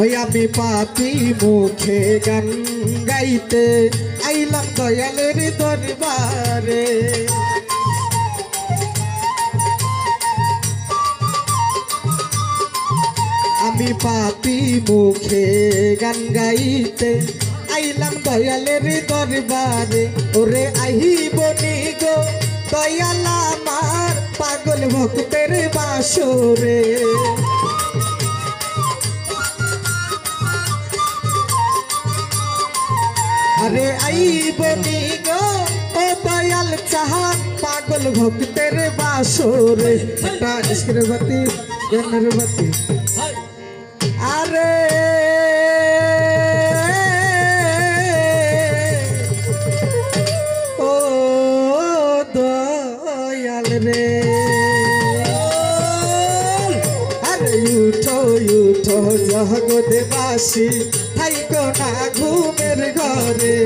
ওই আমি পাপি মুখে গান গাইতে আইলাম দয়ালের দরবারে। আমি পাপি মুখে গান গাইতে আইলাম দয়ালের দরবারে। ওরে আহিব নি গো দয়াল আমার পাগল ভক্তের বাসরে। আরে আইব নি গো ও দয়াল চাহান পাগল ভক্তের বাসরে। একটা ইস্কের বাতি জ্ঞানের বাতি। আরে ও দয়াল রে, আরে উঠো উঠো জগৎবাসী থাইকো না ঘুমের ঘরে।